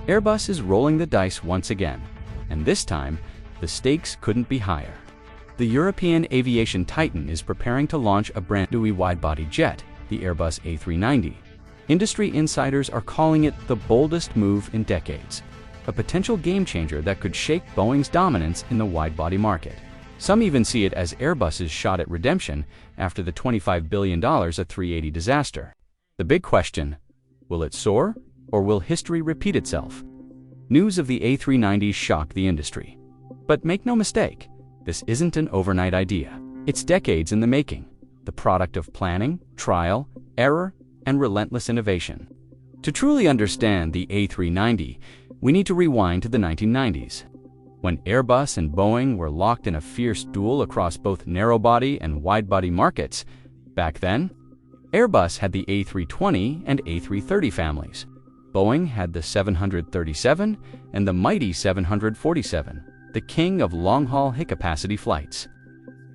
Airbus is rolling the dice once again, and this time, the stakes couldn't be higher. The European aviation titan is preparing to launch a brand new wide-body jet, the Airbus A390. Industry insiders are calling it the boldest move in decades, a potential game-changer that could shake Boeing's dominance in the wide-body market. Some even see it as Airbus's shot at redemption after the $25 billion A380 disaster. The big question: will it soar, or will history repeat itself? News of the A390 shocked the industry. But make no mistake, this isn't an overnight idea. It's decades in the making, the product of planning, trial, error, and relentless innovation. To truly understand the A390, we need to rewind to the 1990s. When Airbus and Boeing were locked in a fierce duel across both narrow-body and wide-body markets, back then, Airbus had the A320 and A330 families. Boeing had the 737 and the mighty 747, the king of long-haul high-capacity flights.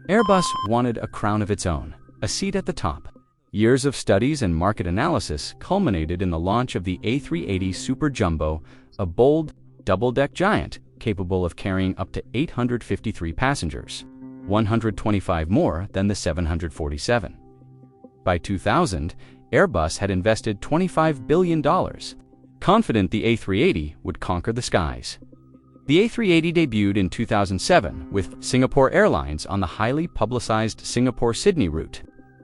Airbus wanted a crown of its own, a seat at the top. Years of studies and market analysis culminated in the launch of the A380 superjumbo, a bold, double-deck giant capable of carrying up to 853 passengers, 125 more than the 747. By 2000, Airbus had invested $25 billion, confident the A380 would conquer the skies. The A380 debuted in 2007 with Singapore Airlines on the highly publicized Singapore-Sydney route.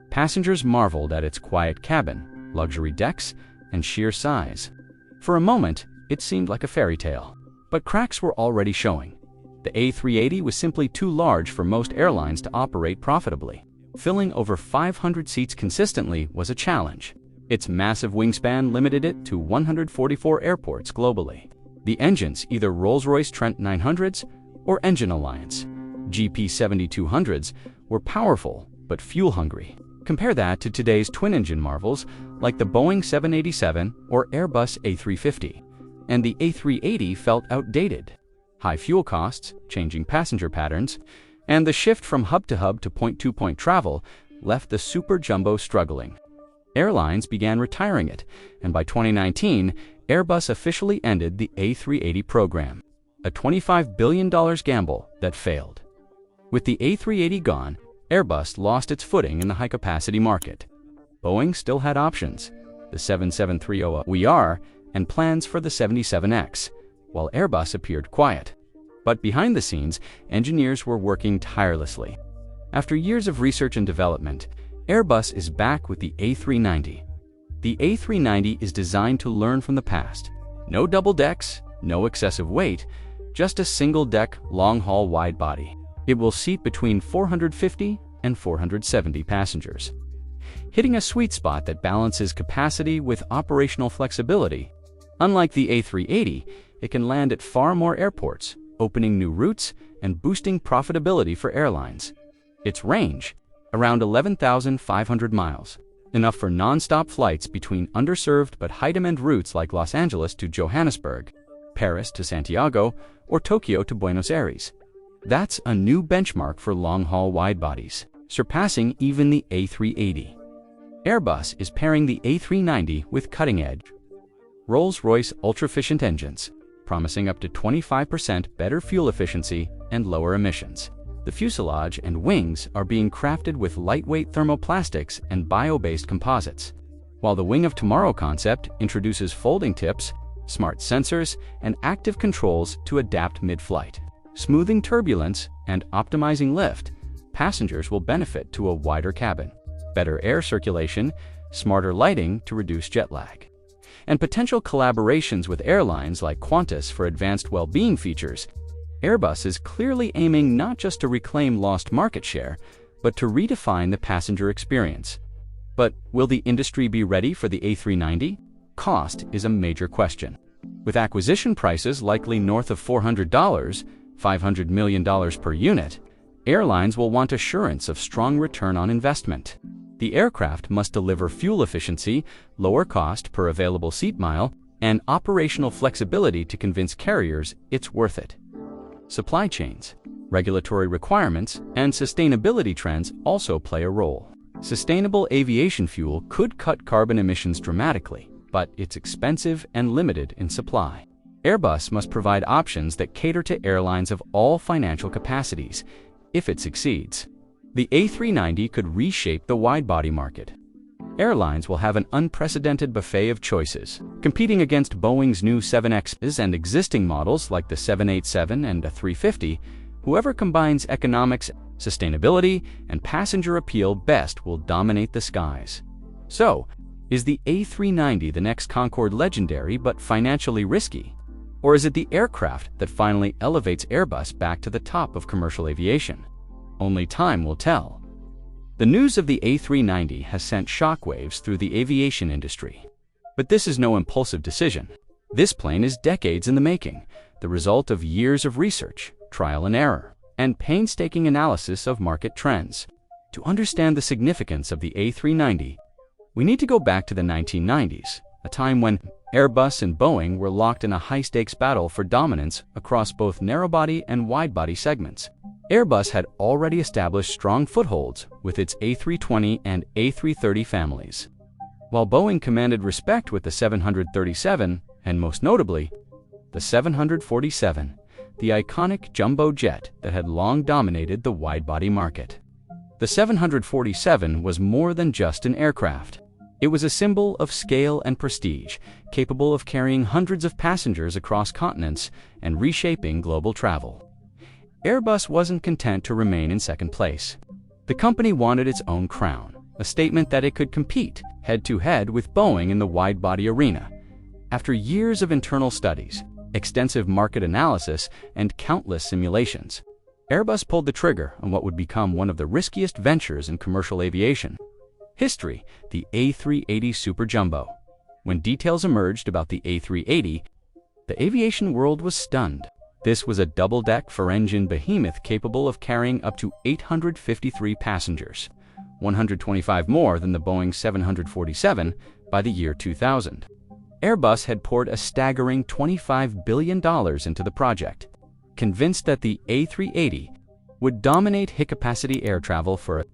Passengers marveled at its quiet cabin, luxury decks, and sheer size. For a moment, it seemed like a fairy tale. But cracks were already showing. The A380 was simply too large for most airlines to operate profitably. Filling over 500 seats consistently was a challenge. Its massive wingspan limited it to 144 airports globally. The engines, either Rolls-Royce Trent 900s or Engine Alliance GP7200s, were powerful but fuel-hungry. Compare that to today's twin-engine marvels like the Boeing 787 or Airbus A350. And the A380 felt outdated. High fuel costs, changing passenger patterns, and the shift from hub-to-hub to point-to-point travel left the Super Jumbo struggling. Airlines began retiring it, and by 2019, Airbus officially ended the A380 program, a $25 billion gamble that failed. With the A380 gone, Airbus lost its footing in the high-capacity market. Boeing still had options, the 737-300ER, and plans for the 77X, while Airbus appeared quiet. But behind the scenes, engineers were working tirelessly. After years of research and development, Airbus is back with the A390. The A390 is designed to learn from the past. No double decks, no excessive weight, just a single-deck, long-haul wide-body. It will seat between 450 and 470 passengers, hitting a sweet spot that balances capacity with operational flexibility. Unlike the A380, it can land at far more airports, opening new routes and boosting profitability for airlines. Its range, around 11,500 miles, enough for non-stop flights between underserved but high-demand routes like Los Angeles to Johannesburg, Paris to Santiago, or Tokyo to Buenos Aires. That's a new benchmark for long-haul wide-bodies, surpassing even the A380. Airbus is pairing the A390 with cutting-edge Rolls-Royce ultra-efficient engines, promising up to 25% better fuel efficiency and lower emissions. The fuselage and wings are being crafted with lightweight thermoplastics and bio-based composites, while the Wing of Tomorrow concept introduces folding tips, smart sensors, and active controls to adapt mid-flight. Smoothing turbulence and optimizing lift, passengers will benefit to a wider cabin, better air circulation, smarter lighting to reduce jet lag, and potential collaborations with airlines like Qantas for advanced well-being features. Airbus is clearly aiming not just to reclaim lost market share, but to redefine the passenger experience. But will the industry be ready for the A390? Cost is a major question. With acquisition prices likely north of $400, $500 million per unit, airlines will want assurance of strong return on investment. The aircraft must deliver fuel efficiency, lower cost per available seat mile, and operational flexibility to convince carriers it's worth it. Supply chains, regulatory requirements, and sustainability trends also play a role. Sustainable aviation fuel could cut carbon emissions dramatically, but it's expensive and limited in supply. Airbus must provide options that cater to airlines of all financial capacities. If it succeeds, the A390 could reshape the widebody market. Airlines will have an unprecedented buffet of choices, competing against Boeing's new 7Xs and existing models like the 787 and A350. Whoever combines economics, sustainability, and passenger appeal best will dominate the skies. So, is the A390 the next Concorde legendary but financially risky? Or is it the aircraft that finally elevates Airbus back to the top of commercial aviation? Only time will tell. The news of the A390 has sent shockwaves through the aviation industry. But this is no impulsive decision. This plane is decades in the making, the result of years of research, trial and error, and painstaking analysis of market trends. To understand the significance of the A390, we need to go back to the 1990s, a time when Airbus and Boeing were locked in a high-stakes battle for dominance across both narrow-body and wide-body segments. Airbus had already established strong footholds with its A320 and A330 families, while Boeing commanded respect with the 737 and, most notably, the 747, the iconic jumbo jet that had long dominated the wide-body market. The 747 was more than just an aircraft. It was a symbol of scale and prestige, capable of carrying hundreds of passengers across continents and reshaping global travel. Airbus wasn't content to remain in second place. The company wanted its own crown, a statement that it could compete head-to-head with Boeing in the wide-body arena. After years of internal studies, extensive market analysis, and countless simulations, Airbus pulled the trigger on what would become one of the riskiest ventures in commercial aviation. History, the A380 superjumbo. When details emerged about the A380, the aviation world was stunned. This was a double-deck four-engine behemoth capable of carrying up to 853 passengers, 125 more than the Boeing 747 by the year 2000. Airbus had poured a staggering $25 billion into the project, convinced that the A380 would dominate high-capacity air travel for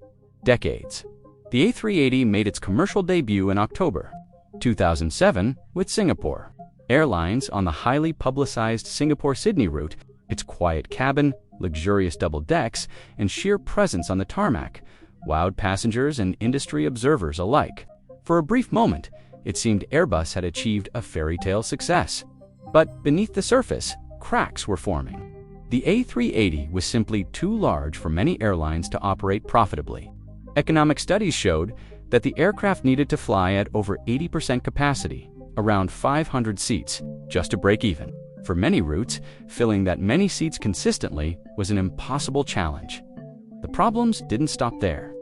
decades. The A380 made its commercial debut in October 2007 with Singapore Airlines on the highly publicized Singapore-Sydney route. Its quiet cabin, luxurious double decks, and sheer presence on the tarmac wowed passengers and industry observers alike. For a brief moment, it seemed Airbus had achieved a fairy tale success. But beneath the surface, cracks were forming. The A380 was simply too large for many airlines to operate profitably. Economic studies showed that the aircraft needed to fly at over 80% capacity, around 500 seats, just to break even. For many routes, filling that many seats consistently was an impossible challenge. The problems didn't stop there.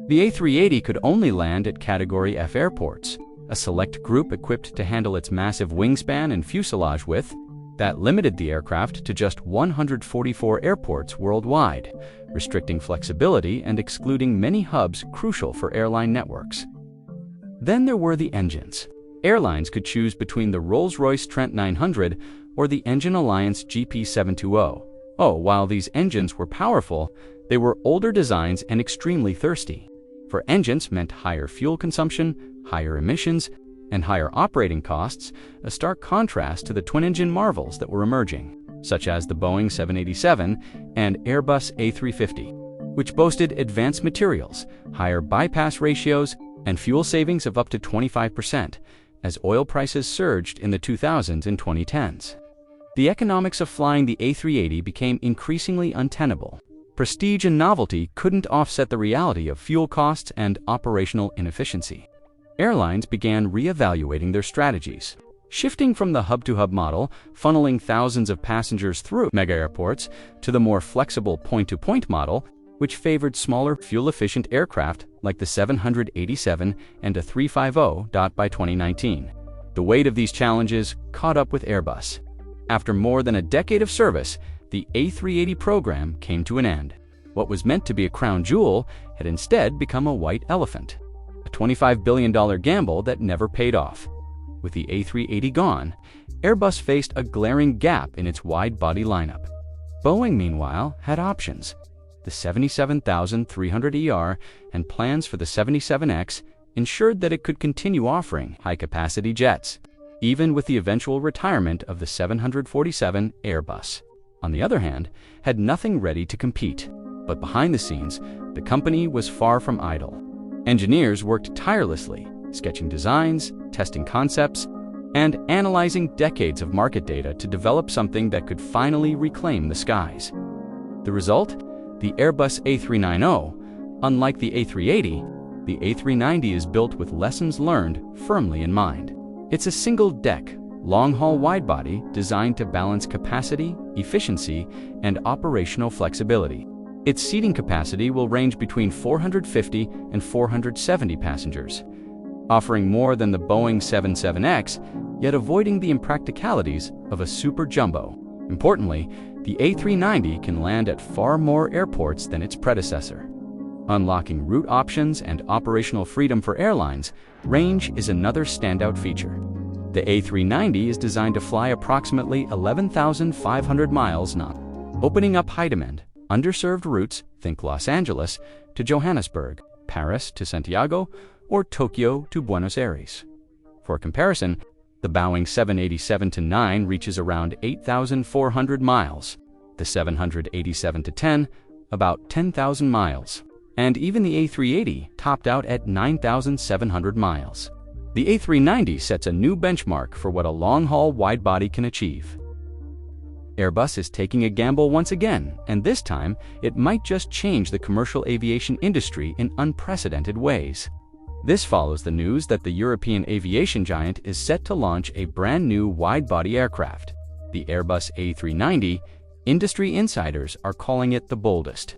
The A380 could only land at Category F airports, a select group equipped to handle its massive wingspan and fuselage width. That limited the aircraft to just 144 airports worldwide, restricting flexibility and excluding many hubs crucial for airline networks. Then there were the engines. Airlines could choose between the Rolls-Royce Trent 900 or the Engine Alliance GP720. While these engines were powerful, they were older designs and extremely thirsty. For engines meant higher fuel consumption, higher emissions, and higher operating costs, a stark contrast to the twin-engine marvels that were emerging, such as the Boeing 787 and Airbus A350, which boasted advanced materials, higher bypass ratios, and fuel savings of up to 25%, as oil prices surged in the 2000s and 2010s. The economics of flying the A380 became increasingly untenable. Prestige and novelty couldn't offset the reality of fuel costs and operational inefficiency. Airlines began re-evaluating their strategies, shifting from the hub-to-hub model, funneling thousands of passengers through mega airports, to the more flexible point-to-point model, which favored smaller, fuel-efficient aircraft like the 787 and A350. By 2019, the weight of these challenges caught up with Airbus. After more than a decade of service, the A380 program came to an end. What was meant to be a crown jewel had instead become a white elephant. A $25 billion gamble that never paid off. With the A380 gone, Airbus faced a glaring gap in its wide-body lineup. Boeing, meanwhile, had options. The 77,300ER and plans for the 77X ensured that it could continue offering high-capacity jets. even with the eventual retirement of the 747 Airbus. On the other hand, had nothing ready to compete. But behind the scenes, the company was far from idle. Engineers worked tirelessly, sketching designs, testing concepts, and analyzing decades of market data to develop something that could finally reclaim the skies. The result? The Airbus A390. Unlike the A380, the A390 is built with lessons learned firmly in mind. It's a single-deck, long-haul widebody designed to balance capacity, efficiency, and operational flexibility. Its seating capacity will range between 450 and 470 passengers, offering more than the Boeing 77X, yet avoiding the impracticalities of a superjumbo. Importantly, the A390 can land at far more airports than its predecessor. Unlocking route options and operational freedom for airlines, range is another standout feature. The A390 is designed to fly approximately 11,500 miles non, opening up high-demand, underserved routes, think Los Angeles to Johannesburg, Paris to Santiago, or Tokyo to Buenos Aires. For comparison, the Boeing 787-9 reaches around 8,400 miles, the 787-10 about 10,000 miles, and even the A380 topped out at 9,700 miles. The A390 sets a new benchmark for what a long-haul widebody can achieve. Airbus is taking a gamble once again, and this time it might just change the commercial aviation industry in unprecedented ways. This follows the news that the European aviation giant is set to launch a brand new wide-body aircraft, the Airbus A390. Industry insiders are calling it the boldest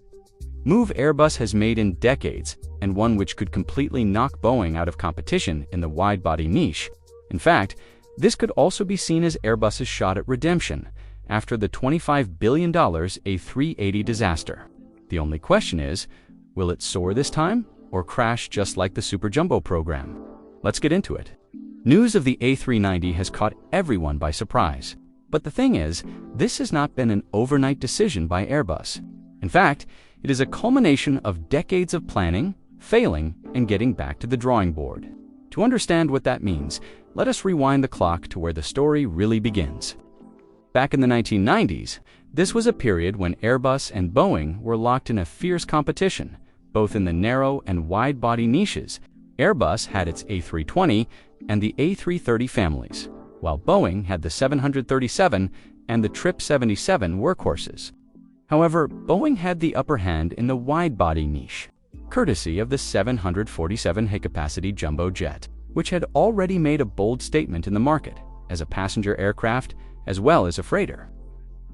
move Airbus has made in decades, and one which could completely knock Boeing out of competition in the wide-body niche. In fact, this could also be seen as Airbus's shot at redemption after the $25 billion A380 disaster. The only question is, will it soar this time, or crash just like the superjumbo program? Let's get into it. News of the A390 has caught everyone by surprise. But the thing is, this has not been an overnight decision by Airbus. In fact, it is a culmination of decades of planning, failing, and getting back to the drawing board. To understand what that means, let us rewind the clock to where the story really begins. Back in the 1990s, this was a period when Airbus and Boeing were locked in a fierce competition, both in the narrow and wide-body niches. Airbus had its A320 and the A330 families, while Boeing had the 737 and the 777 workhorses. However, Boeing had the upper hand in the wide-body niche, courtesy of the 747 high-capacity jumbo jet, which had already made a bold statement in the market as a passenger aircraft as well as a freighter.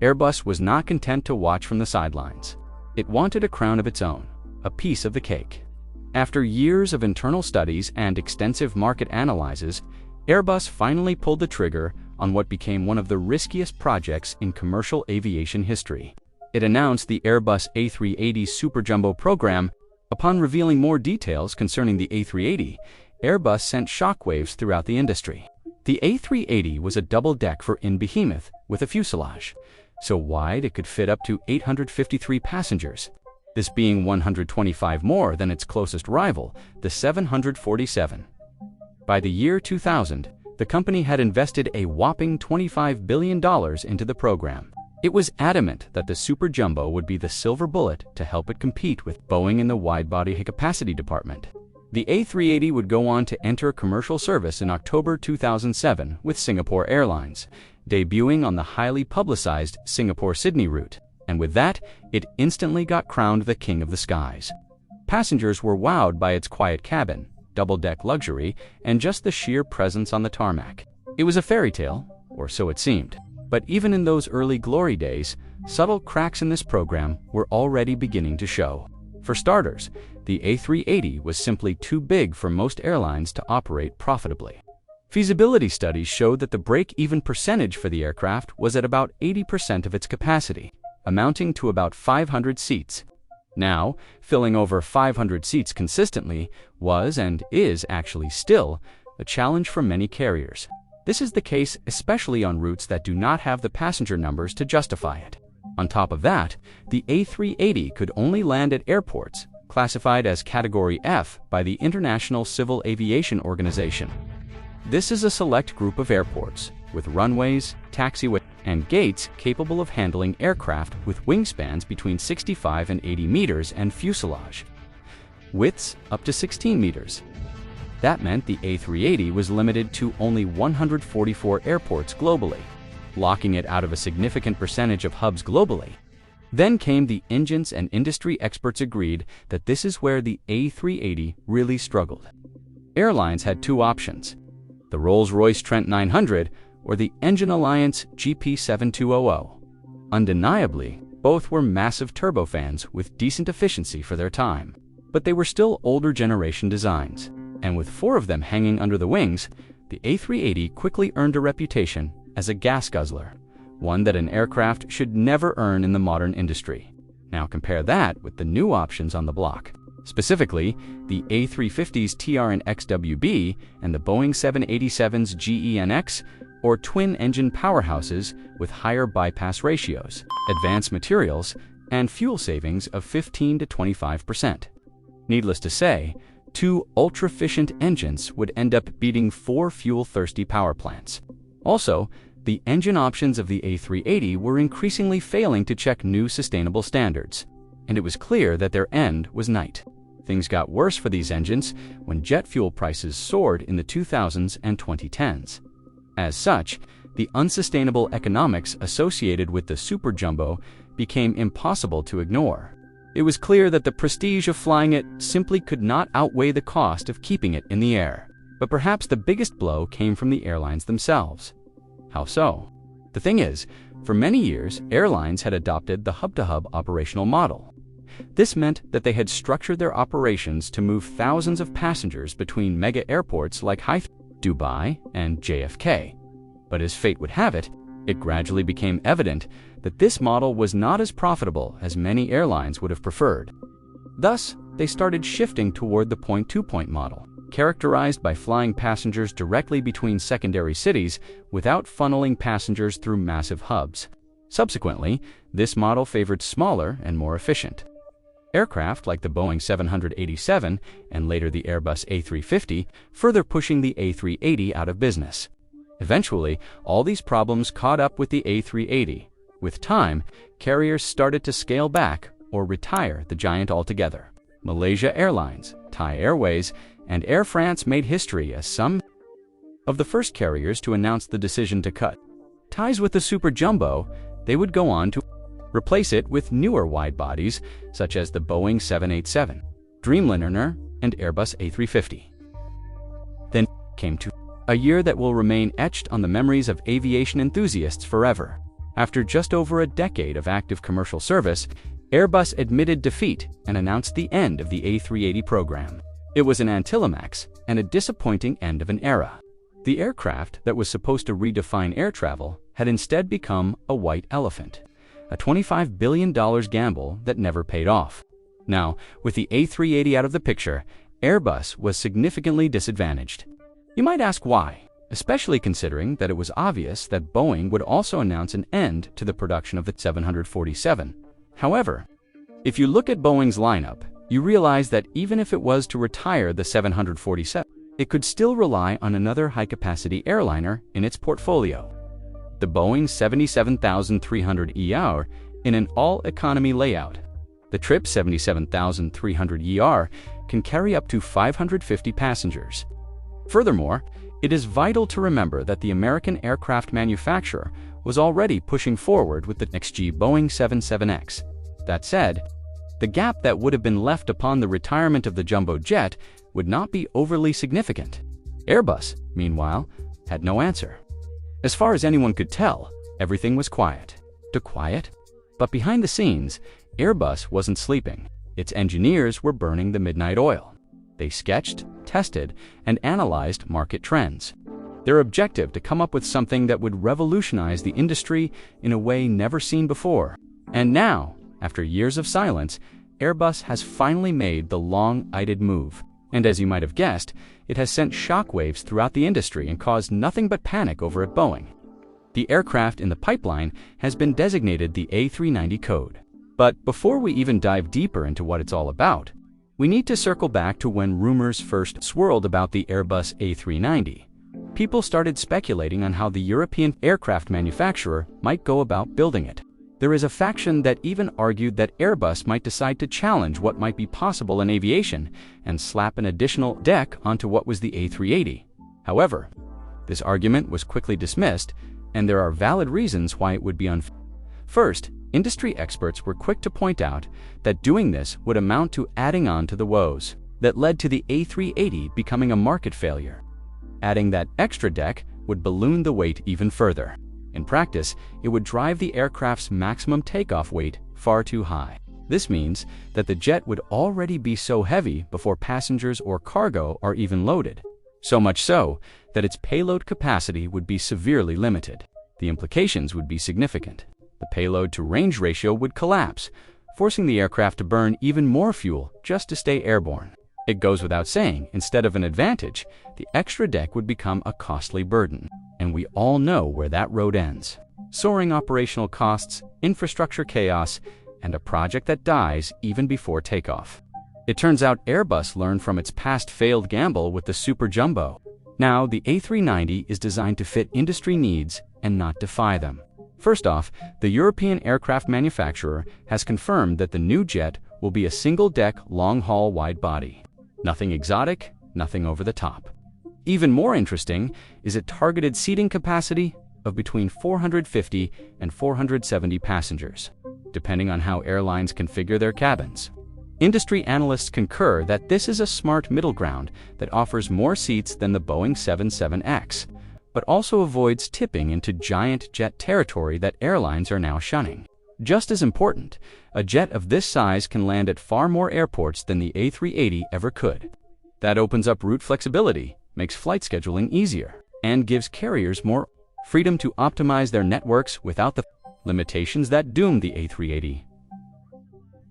Airbus was not content to watch from the sidelines. It wanted a crown of its own, a piece of the cake. After years of internal studies and extensive market analyses, Airbus finally pulled the trigger on what became one of the riskiest projects in commercial aviation history. It announced the Airbus A380 superjumbo program. Upon revealing more details concerning the A380, Airbus sent shockwaves throughout the industry. The A380 was a double-deck for-in behemoth with a fuselage, so wide it could fit up to 853 passengers, this being 125 more than its closest rival, the 747. By the year 2000, the company had invested a whopping $25 billion into the program. It was adamant that the superjumbo would be the silver bullet to help it compete with Boeing in the wide-body high-capacity department. The A380 would go on to enter commercial service in October 2007 with Singapore Airlines, debuting on the highly publicized Singapore-Sydney route, and with that, it instantly got crowned the king of the skies. Passengers were wowed by its quiet cabin, double-deck luxury, and just the sheer presence on the tarmac. It was a fairy tale, or so it seemed. But even in those early glory days, subtle cracks in this program were already beginning to show. For starters, the A380 was simply too big for most airlines to operate profitably. Feasibility studies showed that the break-even percentage for the aircraft was at about 80% of its capacity, amounting to about 500 seats. Now, filling over 500 seats consistently was and is actually still a challenge for many carriers. This is the case especially on routes that do not have the passenger numbers to justify it. On top of that, the A380 could only land at airports classified as Category F by the International Civil Aviation Organization. This is a select group of airports with runways, taxiways, and gates capable of handling aircraft with wingspans between 65 and 80 meters and fuselage widths up to 16 meters. That meant the A380 was limited to only 144 airports globally, locking it out of a significant percentage of hubs globally. Then came the engines, and industry experts agreed that this is where the A380 really struggled. Airlines had two options: the Rolls-Royce Trent 900 or the Engine Alliance GP7200. Undeniably, both were massive turbofans with decent efficiency for their time. But they were still older generation designs, and with 4 of them hanging under the wings, the A380 quickly earned a reputation as a gas guzzler, one that an aircraft should never earn in the modern industry. Now compare that with the new options on the block, specifically the A350's TR&XWB and the Boeing 787's GEnx, or twin-engine powerhouses with higher bypass ratios, advanced materials, and fuel savings of 15 to 25%. Needless to say, 2 ultra-efficient engines would end up beating 4 fuel-thirsty power plants. Also, the engine options of the A380 were increasingly failing to check new sustainable standards, and it was clear that their end was night. Things got worse for these engines when jet fuel prices soared in the 2000s and 2010s. As such, the unsustainable economics associated with the superjumbo became impossible to ignore. It was clear that the prestige of flying it simply could not outweigh the cost of keeping it in the air. But perhaps the biggest blow came from the airlines themselves. How so? The thing is, for many years, airlines had adopted the hub-to-hub operational model. This meant that they had structured their operations to move thousands of passengers between mega airports like Dubai and JFK. But as fate would have it, it gradually became evident that this model was not as profitable as many airlines would have preferred. Thus, they started shifting toward the point-to-point model, characterized by flying passengers directly between secondary cities without funneling passengers through massive hubs. Subsequently, this model favored smaller and more efficient aircraft like the Boeing 787 and later the Airbus A350, further pushing the A380 out of business. Eventually, all these problems caught up with the A380. With time, carriers started to scale back or retire the giant altogether. Malaysia Airlines, Thai Airways, and Air France made history as some of the first carriers to announce the decision to cut ties with the superjumbo. They would go on to replace it with newer wide-bodies such as the Boeing 787, Dreamliner, and Airbus A350. Then came to a year that will remain etched on the memories of aviation enthusiasts forever. After just over a decade of active commercial service, Airbus admitted defeat and announced the end of the A380 program. It was an anticlimax and a disappointing end of an era. The aircraft that was supposed to redefine air travel had instead become a white elephant, a $25 billion gamble that never paid off. Now, with the A380 out of the picture, Airbus was significantly disadvantaged. You might ask why, especially considering that it was obvious that Boeing would also announce an end to the production of the 747. However, if you look at Boeing's lineup, you realize that even if it was to retire the 747, it could still rely on another high-capacity airliner in its portfolio. The Boeing 77300ER in an all-economy layout. The Trip 77300ER can carry up to 550 passengers. Furthermore, it is vital to remember that the American aircraft manufacturer was already pushing forward with the next-gen Boeing 77X. That said, the gap that would have been left upon the retirement of the jumbo jet would not be overly significant. Airbus, meanwhile, had no answer. As far as anyone could tell, everything was quiet. Quiet? But behind the scenes, Airbus wasn't sleeping. Its engineers were burning the midnight oil. They sketched, tested, and analyzed market trends. Their objective to come up with something that would revolutionize the industry in a way never seen before. And now, after years of silence, Airbus has finally made the long-eyed move. And as you might have guessed, it has sent shockwaves throughout the industry and caused nothing but panic over at Boeing. The aircraft in the pipeline has been designated the A390 code. But before we even dive deeper into what it's all about, we need to circle back to when rumors first swirled about the Airbus A390. people started speculating on how the European aircraft manufacturer might go about building it. There is a faction that even argued that Airbus might decide to challenge what might be possible in aviation and slap an additional deck onto what was the A380. However, this argument was quickly dismissed, and there are valid reasons why it would be unfair. First, industry experts were quick to point out that doing this would amount to adding on to the woes that led to the A380 becoming a market failure. Adding that extra deck would balloon the weight even further. In practice, it would drive the aircraft's maximum takeoff weight far too high. This means that the jet would already be so heavy before passengers or cargo are even loaded. So much so that its payload capacity would be severely limited. The implications would be significant. The payload-to-range ratio would collapse, forcing the aircraft to burn even more fuel just to stay airborne. It goes without saying, instead of an advantage, the extra deck would become a costly burden. And we all know where that road ends. Soaring operational costs, infrastructure chaos, and a project that dies even before takeoff. It turns out Airbus learned from its past failed gamble with the superjumbo. Now, the A390 is designed to fit industry needs and not defy them. First off, the European aircraft manufacturer has confirmed that the new jet will be a single-deck, long-haul wide-body. Nothing exotic, nothing over the top. Even more interesting is a targeted seating capacity of between 450 and 470 passengers, depending on how airlines configure their cabins. Industry analysts concur that this is a smart middle ground that offers more seats than the Boeing 77X, but also avoids tipping into giant jet territory that airlines are now shunning. Just as important, a jet of this size can land at far more airports than the A380 ever could. That opens up route flexibility, makes flight scheduling easier, and gives carriers more freedom to optimize their networks without the limitations that doomed the A380.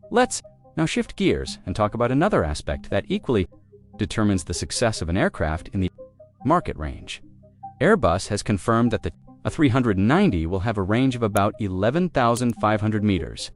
Let's now shift gears and talk about another aspect that equally determines the success of an aircraft in the market range. Airbus has confirmed that the A390 will have a range of about 11,500 meters,